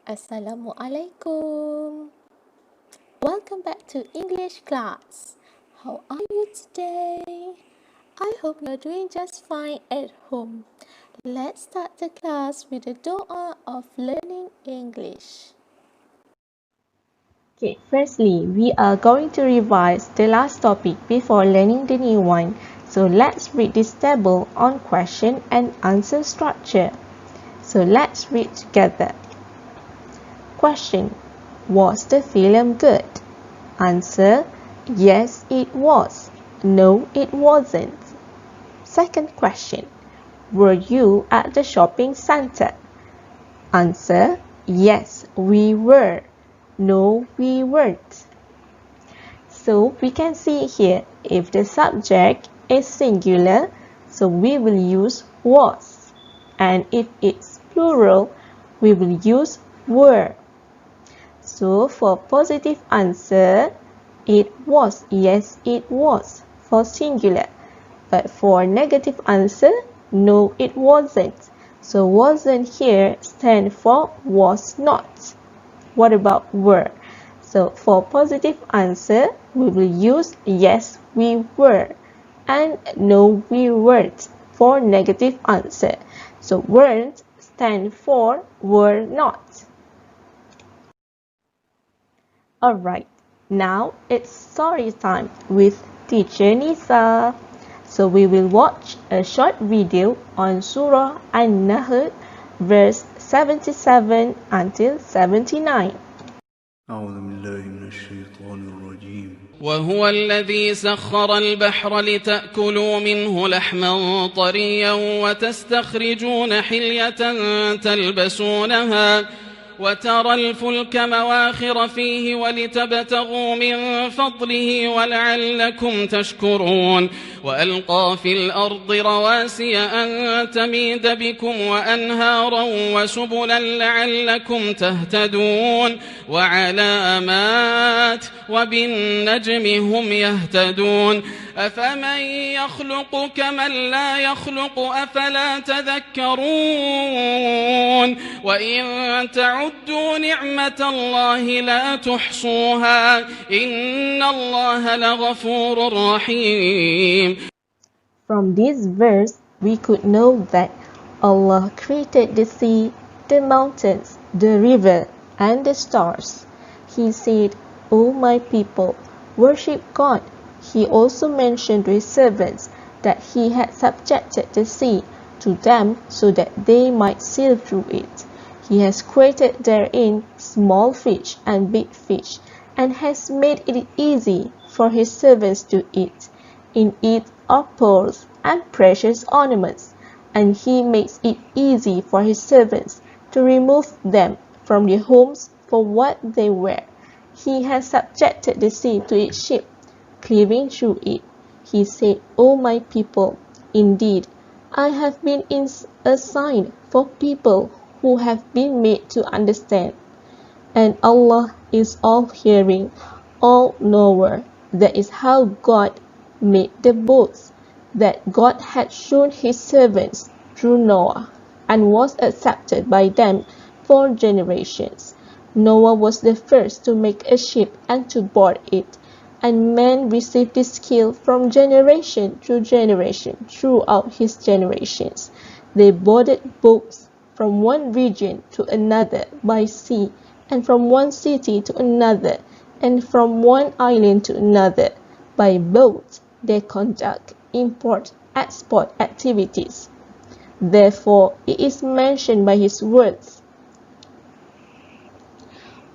Assalamualaikum. Welcome back to English class. How are you today? I hope you're doing just fine at home. Let's start the class with a dua of learning English. Okay, firstly, we are going to revise the last topic before learning the new one. So let's read this table on question and answer structure. So let's read together. Question: was the film good? Answer: yes, it was. No, it wasn't. Second question: were you at the shopping center? Answer: yes, we were. No, we weren't. So we can see here, if the subject is singular, so we will use was. And if it's plural, we will use were. So for positive answer, it was. Yes, it was for singular. But for negative answer, no, it wasn't. So wasn't here stand for was not. What about were? So for positive answer, we will use yes, we were, and no, we weren't for negative answer. So weren't stand for were not. Alright, now it's story time with teacher Nisa. So we will watch a short video on Surah An-Nahl verse 77 until 79. أعوذ بالله من الشيطان الرجيم وهو الذي سخر البحر لتأكلوا منه لحما طريا وتستخرجون حلية تلبسونها وترى الفلك مواخر فيه ولتبتغوا من فضله ولعلكم تشكرون وألقى في الأرض رواسي أن تميد بكم وأنهارا وسبلا لعلكم تهتدون وعلامات وبالنجم هم يهتدون أفمن يخلق كمن لا يخلق أفلا تذكرون وإن تعدوا نعمة الله لا تحصوها إن الله لغفور رحيم. From this verse, we could know that Allah created the sea, the mountains, the river, and the stars. He said, "O my people, worship God." He also mentioned to his servants that he had subjected the sea to them so that they might sail through it. He has created therein small fish and big fish, and has made it easy for his servants to eat. In it are pearls and precious ornaments, and he makes it easy for his servants to remove them from their homes for what they wear. He has subjected the sea to its ship, cleaving through it. He said, "O my people, indeed, I have been a sign for people who have been made to understand. And Allah is all-hearing, all-knower." That is how God made the boats that God had shown his servants through Noah, and was accepted by them for generations. Noah was the first to make a ship and to board it, and man received this skill from generation to generation throughout his generations. They boarded boats from one region to another by sea, and from one city to another, and from one island to another by boat. They conduct import-export activities. Therefore, it is mentioned by his words,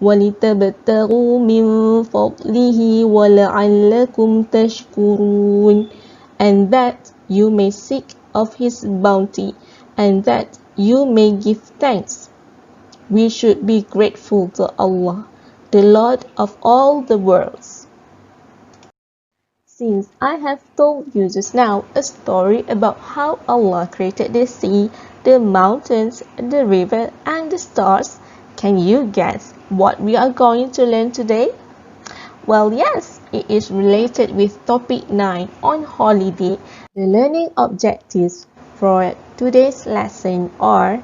وَلِتَبْتَغُوا مِنْ فَضْلِهِ وَلَعَلَّكُمْ تَشْكُرُونَ, and that you may seek of his bounty, and that you may give thanks. We should be grateful to Allah, the Lord of all the worlds. Since I have told you just now a story about how Allah created the sea, the mountains, the river, and the stars, can you guess what we are going to learn today? Well, yes, it is related with topic 9 on holiday. The learning objectives for today's lesson are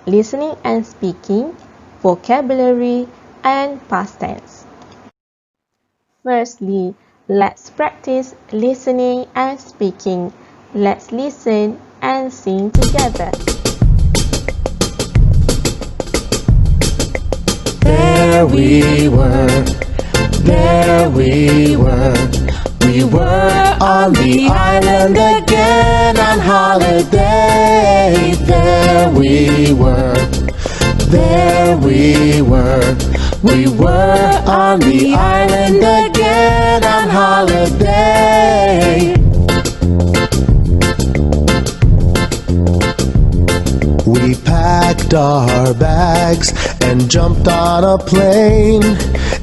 listening and speaking, vocabulary, and past tense. Firstly, let's practice listening and speaking. Let's listen and sing together. There we were, we were on the island again on holiday. There we were, we were on the island again on holiday. We packed our bags and jumped on a plane.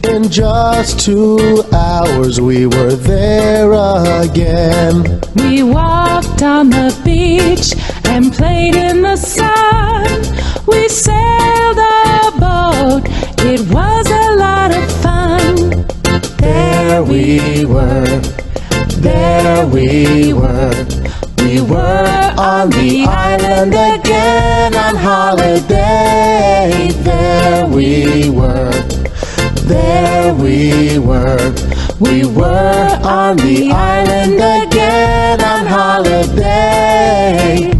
In just 2 hours we were there again. We walked on the beach and played in the sun. We sailed a boat, it was a lot of fun. There we were, we were on the island again on holiday. There we were, we were on the island again on holiday.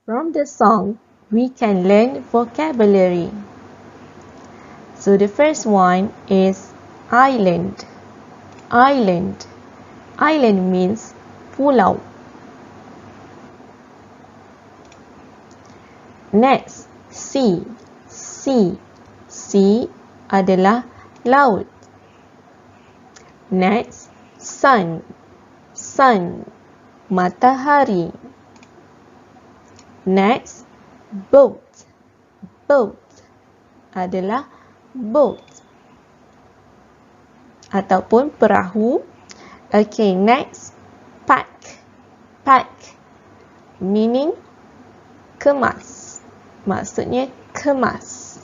From the song, we can learn vocabulary. So the first one is island. Island. Island means pulau. Next, sea. Sea. Sea adalah laut. Next, sun. Sun, matahari. Next, boat. Boat adalah boat ataupun perahu. Okay, next, pack. Pack meaning kemas. Maksudnya kemas.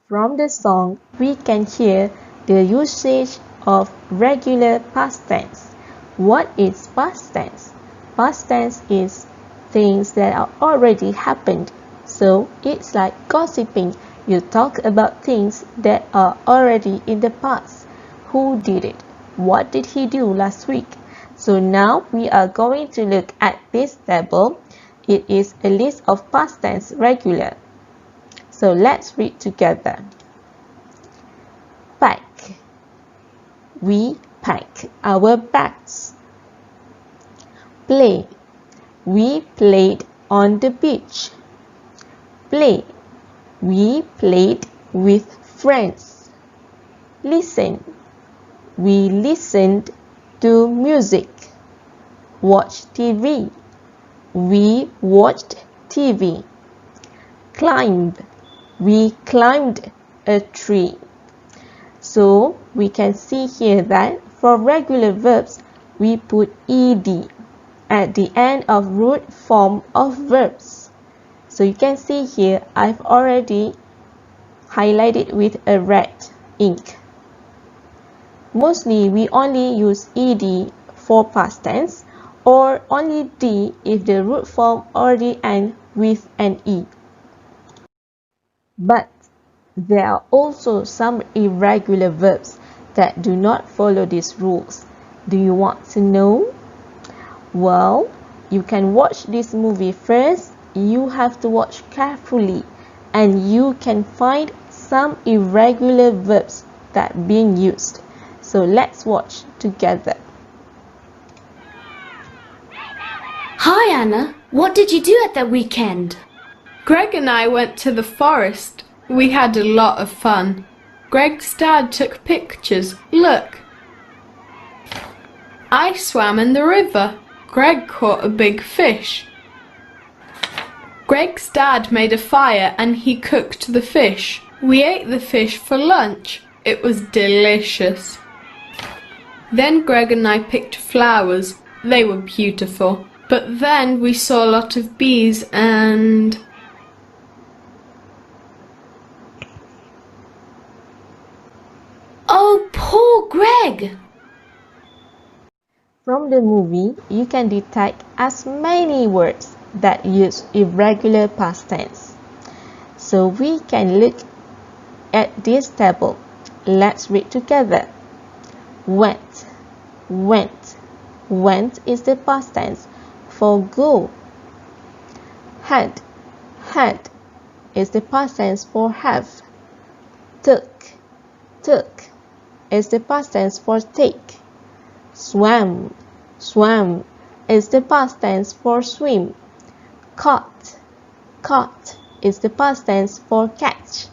From the song, we can hear the usage of regular past tense. What is past tense? Past tense is things that are already happened. So it's like gossiping. You talk about things that are already in the past. Who did it? What did he do last week? So now we are going to look at this table. It is a list of past tense regular. So let's read together. Pack. We pack our bags. Play. We played on the beach. Play. We played with friends. Listen. We listened to music. Watch TV. We watched TV. Climb. We climbed a tree. So we can see here that for regular verbs, we put ed at the end of root form of verbs. So you can see here, I've already highlighted with a red ink. Mostly we only use ed for past tense or only d if the root form already ends with an e. But there are also some irregular verbs that do not follow these rules. Do you want to know? Well, you can watch this movie first. You have to watch carefully and you can find some irregular verbs that are being used. So let's watch together. Hi Anna, what did you do at the weekend? Greg and I went to the forest. We had a lot of fun. Greg's dad took pictures. Look. I swam in the river. Greg caught a big fish. Greg's dad made a fire and he cooked the fish. We ate the fish for lunch. It was delicious. Then Greg and I picked flowers. They were beautiful. But then we saw a lot of bees and... Oh, poor Greg! From the movie, you can detect as many words that use irregular past tense. So we can look at this table. Let's read together. Went, went. Went is the past tense for go. Had, had is the past tense for have. Took, took is the past tense for take. Swam, swam is the past tense for swim. Caught, caught is the past tense for catch.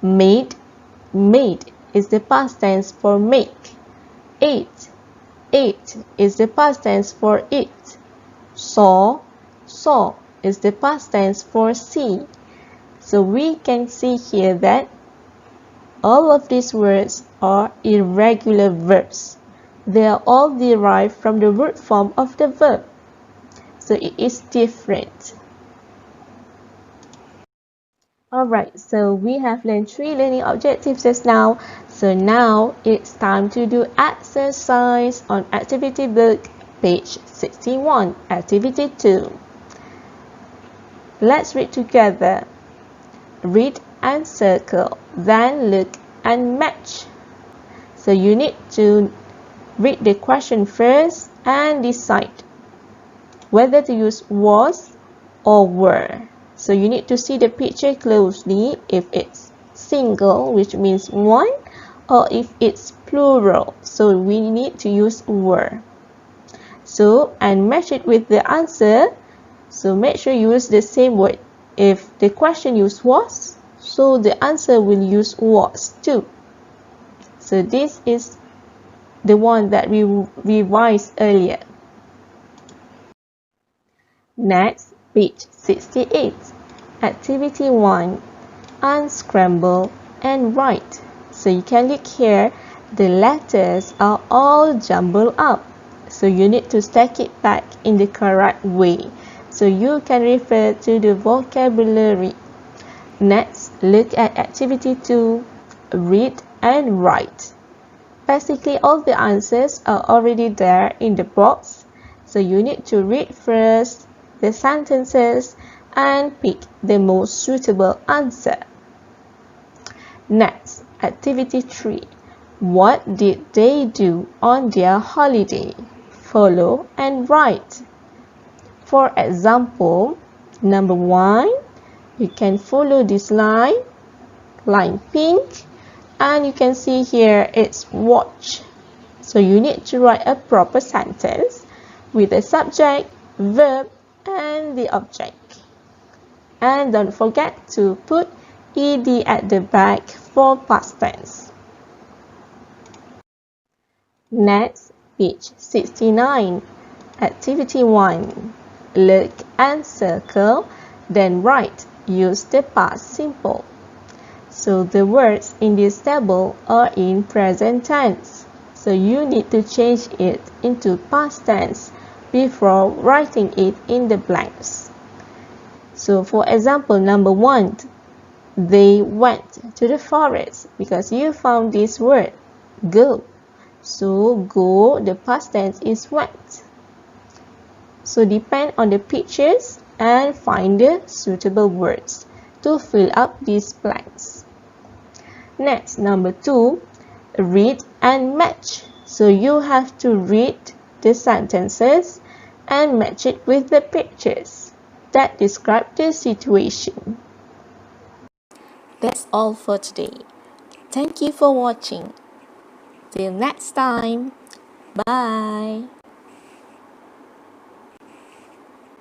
Made, made is the past tense for make. Ate, ate is the past tense for eat. Saw, saw is the past tense for see. So we can see here that all of these words are irregular verbs. They are all derived from the root form of the verb. So it is different. Alright, so we have learned 3 learning objectives just now. So now it's time to do exercise on activity book, page 61, activity 2. Let's read together. Read and circle, then look and match. So you need to read the question first and decide whether to use was or were. So you need to see the picture closely if it's single, which means one, or if it's plural. So we need to use were. So, and match it with the answer. So make sure you use the same word. If the question used was, so the answer will use was too. So this is the one that we revised earlier. Next, page 68. Activity 1. Unscramble and write. So you can look here, the letters are all jumbled up. So you need to stack it back in the correct way. So you can refer to the vocabulary. Next, look at activity 2. Read and write. Basically, all the answers are already there in the box. So you need to read first the sentences and pick the most suitable answer. Next, activity 3. What did they do on their holiday? Follow and write. For example, number 1, you can follow this line pink, and you can see here it's watch. So you need to write a proper sentence with the subject, verb, and the object. And don't forget to put ed at the back for past tense. Next, page 69. Activity 1. Look and circle, then write. Use the past simple. So the words in this table are in present tense. So you need to change it into past tense before writing it in the blanks. So for example, number 1, they went to the forest because you found this word, go. So go, the past tense is went. So depend on the pictures and find the suitable words to fill up these blanks. Next, number 2, read and match. So you have to read the sentences and match it with the pictures that describe the situation. That's all for today. Thank you for watching. Till next time. Bye.